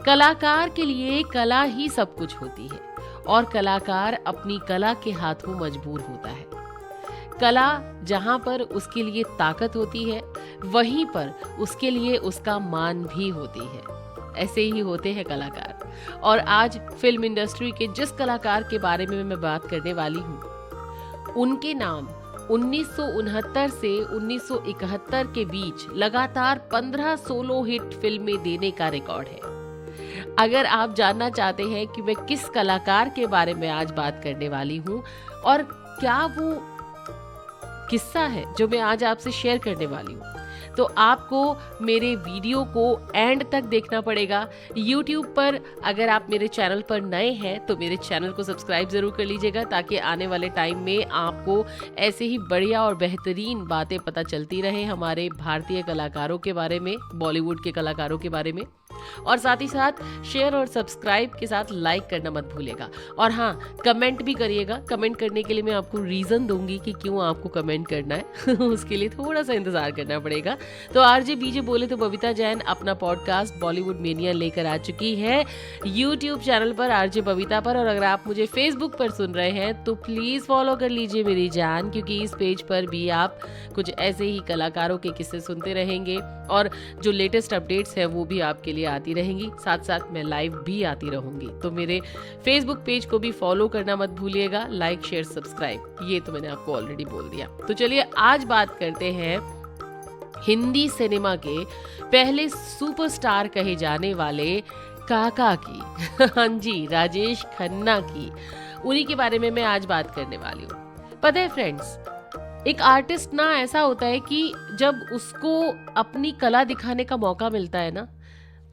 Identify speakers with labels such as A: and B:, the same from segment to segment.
A: कलाकार के लिए कला ही सब कुछ होती है और कलाकार अपनी कला के हाथों मजबूर होता है। कला जहाँ पर उसके लिए ताकत होती है, वहीं पर उसके लिए उसका मान भी होती है। ऐसे ही होते हैं कलाकार। और आज फिल्म इंडस्ट्री के जिस कलाकार के बारे में मैं बात करने वाली हूँ, उनके नाम 1969 से 1971 के बीच लगातार 15 सोलो हिट फिल्में देने का रिकॉर्ड है। अगर आप जानना चाहते हैं कि मैं किस कलाकार के बारे में आज बात करने वाली हूँ और क्या वो किस्सा है जो मैं आज आपसे शेयर करने वाली हूँ, तो आपको मेरे वीडियो को एंड तक देखना पड़ेगा। YouTube पर अगर आप मेरे चैनल पर नए हैं तो मेरे चैनल को सब्सक्राइब जरूर कर लीजिएगा, ताकि आने वाले टाइम में आपको ऐसे ही बढ़िया और बेहतरीन बातें पता चलती रहे हमारे भारतीय कलाकारों के बारे में, बॉलीवुड के कलाकारों के बारे में। और साथ ही साथ शेयर और सब्सक्राइब के साथ लाइक करना मत भूलिएगा। और हाँ, कमेंट भी करिएगा। कमेंट करने के लिए मैं आपको रीज़न दूंगी कि क्यों आपको कमेंट करना है उसके लिए थोड़ा सा इंतज़ार करना पड़ेगा। तो आरजे बीजे बोले तो बबीता जैन अपना पॉडकास्ट बॉलीवुड मेनिया लेकर आ चुकी है यूट्यूब चैनल पर आरजे बबीता पर। और अगर आप मुझे फेसबुक पर सुन रहे हैं तो प्लीज़ फॉलो कर लीजिए मेरी जान, क्योंकि इस पेज पर भी आप कुछ ऐसे ही कलाकारों के किस्से सुनते रहेंगे और जो लेटेस्ट अपडेट्स है वो भी आपके लिए आती रहेंगी। साथ साथ मैं लाइव भी आती रहूंगी, तो मेरे फेसबुक पेज को भी फॉलो करना मत भूलिएगा। लाइक शेयर सब्सक्राइब, ये तो मैंने आपको ऑलरेडी बोल दिया। तो चलिए आज बात करते हैं हिंदी सिनेमा के पहले सुपरस्टार कहे जाने वाले काका की हाँ जी, राजेश खन्ना की। उन्हीं के बारे में मैं आज बात करने वाली हूँ। पता है फ्रेंड्स, एक आर्टिस्ट ना ऐसा होता है कि जब उसको अपनी कला दिखाने का मौका मिलता है ना,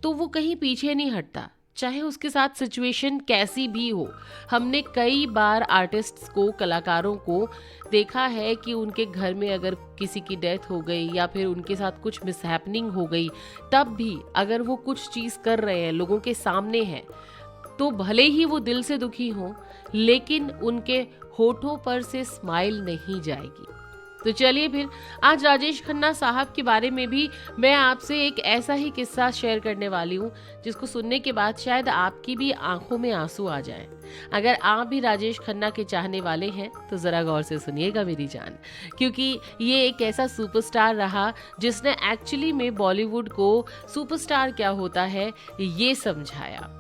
A: तो वो कहीं पीछे नहीं हटता, चाहे उसके साथ सिचुएशन कैसी भी हो। हमने कई बार आर्टिस्ट्स को, कलाकारों को देखा है कि उनके घर में अगर किसी की डेथ हो गई या फिर उनके साथ कुछ मिसहैपनिंग हो गई, तब भी अगर वो कुछ चीज़ कर रहे हैं, लोगों के सामने है, तो भले ही वो दिल से दुखी हों, लेकिन उनके होठों पर से स्माइल नहीं जाएगी। तो चलिए फिर आज राजेश खन्ना साहब के बारे में भी मैं आपसे एक ऐसा ही किस्सा शेयर करने वाली हूँ, जिसको सुनने के बाद शायद आपकी भी आंखों में आंसू आ जाए। अगर आप भी राजेश खन्ना के चाहने वाले हैं तो ज़रा गौर से सुनिएगा मेरी जान, क्योंकि ये एक ऐसा सुपरस्टार रहा जिसने एक्चुअली में बॉलीवुड को सुपरस्टार क्या होता है ये समझाया।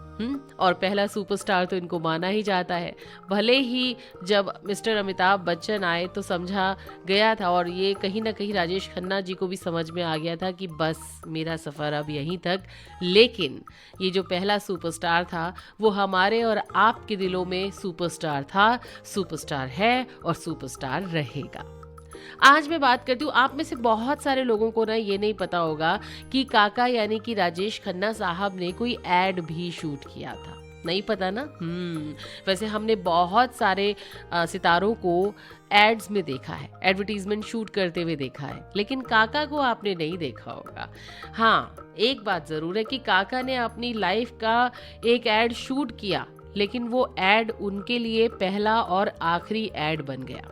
A: और पहला सुपरस्टार तो इनको माना ही जाता है। भले ही जब मिस्टर अमिताभ बच्चन आए तो समझा गया था, और ये कहीं ना कहीं राजेश खन्ना जी को भी समझ में आ गया था कि बस मेरा सफ़र अब यहीं तक, लेकिन ये जो पहला सुपरस्टार था वो हमारे और आपके दिलों में सुपरस्टार था, सुपरस्टार है और सुपरस्टार रहेगा। आज मैं बात करती हूँ, आप में से बहुत सारे लोगों को ना ये नहीं पता होगा कि काका यानी कि राजेश खन्ना साहब ने कोई एड भी शूट किया था। नहीं पता ना? वैसे हमने बहुत सारे सितारों को एड्स में देखा है, एडवर्टीजमेंट शूट करते हुए देखा है, लेकिन काका को आपने नहीं देखा होगा। हाँ, एक बात ज़रूर है कि काका ने अपनी लाइफ का एक एड शूट किया, लेकिन वो एड उनके लिए पहला और आखिरी एड बन गया।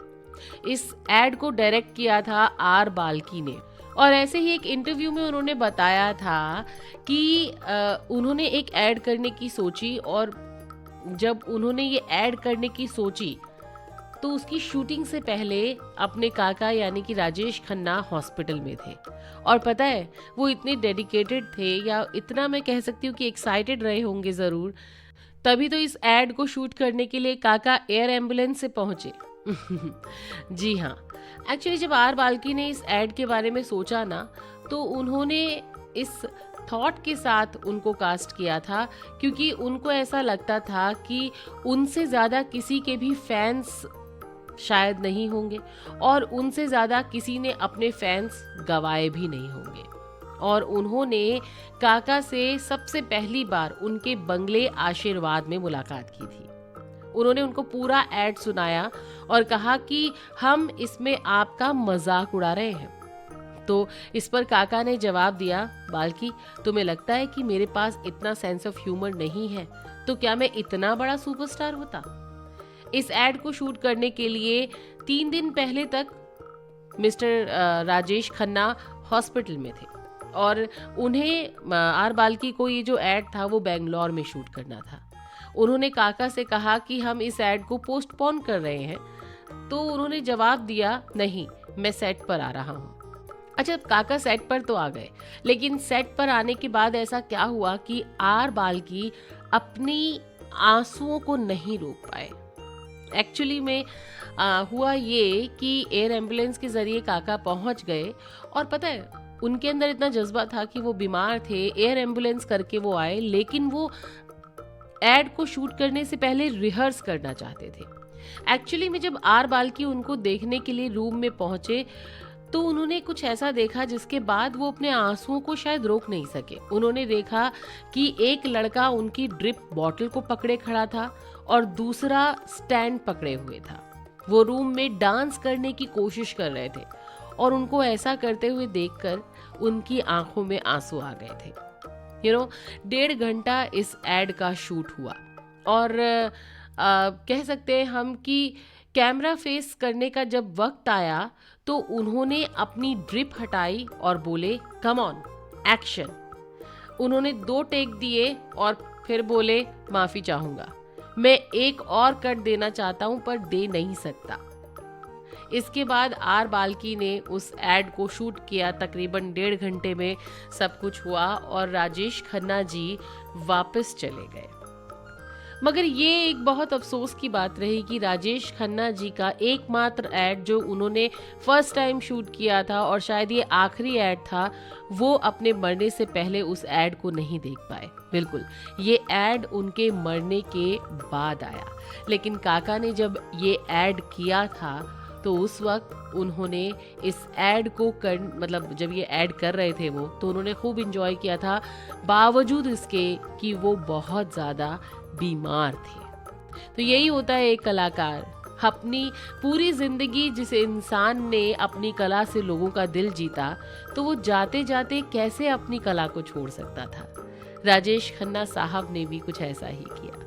A: इस एड को डायरेक्ट किया था आर बाल्की ने, और ऐसे ही एक इंटरव्यू में उन्होंने बताया था कि उन्होंने एक ऐड करने की सोची, और जब उन्होंने ये ऐड करने की सोची तो उसकी शूटिंग से पहले अपने काका यानी कि राजेश खन्ना हॉस्पिटल में थे। और पता है, वो इतने डेडिकेटेड थे, या इतना मैं कह सकती हूँ कि एक्साइटेड रहे होंगे ज़रूर, तभी तो इस ऐड को शूट करने के लिए काका एयर एम्बुलेंस से पहुँचे। जी हाँ, एक्चुअली जब आर बाल्की ने इस ऐड के बारे में सोचा ना, तो उन्होंने इस थॉट के साथ उनको कास्ट किया था, क्योंकि उनको ऐसा लगता था कि उनसे ज़्यादा किसी के भी फैंस शायद नहीं होंगे, और उनसे ज़्यादा किसी ने अपने फैंस गवाए भी नहीं होंगे। और उन्होंने काका से सबसे पहली बार उनके बंगले आशीर्वाद में मुलाकात की थी। उन्होंने उनको पूरा ऐड सुनाया और कहा कि हम इसमें आपका मजाक उड़ा रहे हैं। तो इस पर काका ने जवाब दिया, बाल्की, तुम्हें लगता है कि मेरे पास इतना सेंस ऑफ ह्यूमर नहीं है, तो क्या मैं इतना बड़ा सुपरस्टार होता? इस ऐड को शूट करने के लिए 3 दिन पहले तक मिस्टर राजेश खन्ना हॉस्पिटल में थे, और उन्हें आर बाल्की को ये जो एड था वो बेंगलोर में शूट करना था। उन्होंने काका से कहा कि हम इस एड को पोस्टपोन कर रहे हैं, तो उन्होंने जवाब दिया नहीं, मैं सेट पर आ रहा हूँ। अच्छा, काका सेट पर तो आ गए, लेकिन सेट पर आने के बाद ऐसा क्या हुआ कि आर बाल्की अपनी आंसुओं को नहीं रोक पाए। एक्चुअली में हुआ ये कि एयर एम्बुलेंस के जरिए काका पहुंच गए, और पता है उनके अंदर इतना जज्बा था कि वो बीमार थे, एयर एम्बुलेंस करके वो आए, लेकिन वो एड को शूट करने से पहले रिहर्स करना चाहते थे। एक्चुअली में जब आर बाल्की उनको देखने के लिए रूम में पहुंचे तो उन्होंने कुछ ऐसा देखा जिसके बाद वो अपने आंसुओं को शायद रोक नहीं सके। उन्होंने देखा कि एक लड़का उनकी ड्रिप बॉटल को पकड़े खड़ा था और दूसरा स्टैंड पकड़े हुए था। वो रूम में डांस करने की कोशिश कर रहे थे और उनको ऐसा करते हुए देखकर उनकी आंखों में आंसू आ गए थे। 1.5 घंटा इस एड का शूट हुआ और कह सकते हैं हम कि कैमरा फेस करने का जब वक्त आया तो उन्होंने अपनी ड्रिप हटाई और बोले कम ऑन एक्शन। उन्होंने 2 टेक दिए और फिर बोले माफी चाहूंगा, मैं एक और कट देना चाहता हूं पर दे नहीं सकता। इसके बाद आर बाल्की ने उस एड को शूट किया। तकरीबन 1.5 घंटे में सब कुछ हुआ और राजेश खन्ना जी वापस चले गए। मगर ये एक बहुत अफसोस की बात रही कि राजेश खन्ना जी का एकमात्र एड जो उन्होंने फर्स्ट टाइम शूट किया था और शायद ये आखिरी एड था, वो अपने मरने से पहले उस एड को नहीं देख पाए। बिल्कुल, ये एड उनके मरने के बाद आया। लेकिन काका ने जब ये एड किया था तो उस वक्त उन्होंने इस एड को जब ये ऐड कर रहे थे वो, तो उन्होंने खूब इंजॉय किया था, बावजूद इसके कि वो बहुत ज़्यादा बीमार थे। तो यही होता है एक कलाकार, अपनी पूरी जिंदगी जिस इंसान ने अपनी कला से लोगों का दिल जीता, तो वो जाते जाते कैसे अपनी कला को छोड़ सकता था। राजेश खन्ना साहब ने भी कुछ ऐसा ही किया।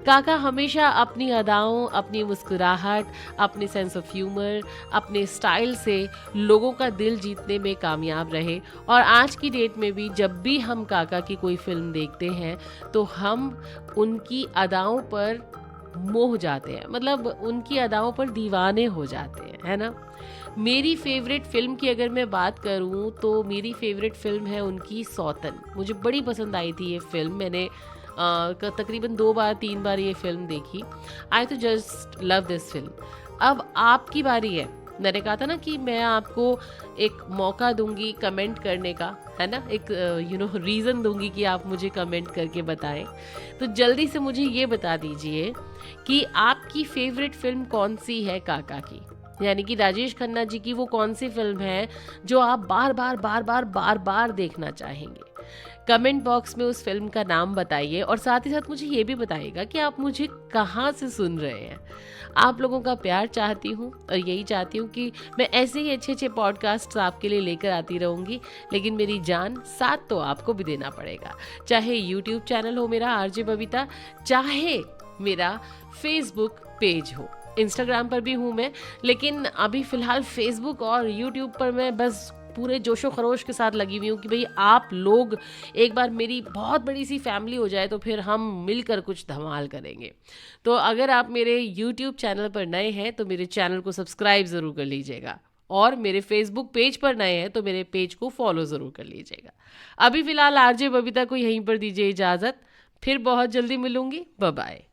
A: काका हमेशा अपनी अदाओं, अपनी मुस्कुराहट, अपने सेंस ऑफ ह्यूमर, अपने स्टाइल से लोगों का दिल जीतने में कामयाब रहे। और आज की डेट में भी जब भी हम काका की कोई फिल्म देखते हैं तो हम उनकी अदाओं पर मोह जाते हैं, मतलब उनकी अदाओं पर दीवाने हो जाते हैं, है ना। मेरी फेवरेट फिल्म की अगर मैं बात करूं तो मेरी फेवरेट फिल्म है उनकी सौतन। मुझे बड़ी पसंद आई थी ये फिल्म। मैंने तकरीबन 2-3 बार ये फिल्म देखी। आई तो जस्ट लव दिस फिल्म। अब आपकी बारी है। मैंने कहा था ना कि मैं आपको एक मौका दूंगी कमेंट करने का, है ना, एक रीज़न दूंगी कि आप मुझे कमेंट करके बताएं। तो जल्दी से मुझे ये बता दीजिए कि आपकी फेवरेट फिल्म कौन सी है काका की, यानी कि राजेश खन्ना जी की वो कौन सी फिल्म है जो आप बार बार देखना चाहेंगे। कमेंट बॉक्स में उस फिल्म का नाम बताइए और साथ ही साथ मुझे ये भी बताइएगा कि आप मुझे कहाँ से सुन रहे हैं। आप लोगों का प्यार चाहती हूँ और यही चाहती हूँ कि मैं ऐसे ही अच्छे पॉडकास्ट आपके लिए लेकर आती रहूँगी। लेकिन मेरी जान, साथ तो आपको भी देना पड़ेगा। चाहे यूट्यूब चैनल हो मेरा आरजे बबीता, चाहे मेरा फेसबुक पेज हो, इंस्टाग्राम पर भी हूँ मैं, लेकिन अभी फ़िलहाल फेसबुक और यूट्यूब पर मैं बस पूरे जोशो खरोश के साथ लगी हुई हूँ कि भाई आप लोग एक बार मेरी बहुत बड़ी सी फैमिली हो जाए तो फिर हम मिलकर कुछ धमाल करेंगे। तो अगर आप मेरे YouTube चैनल पर नए हैं तो मेरे चैनल को सब्सक्राइब ज़रूर कर लीजिएगा और मेरे फेसबुक पेज पर नए हैं तो मेरे पेज को फॉलो ज़रूर कर लीजिएगा। अभी फ़िलहाल आरजे बबीता को यहीं पर दीजिए इजाज़त, फिर बहुत जल्दी मिलूंगी। Bye bye.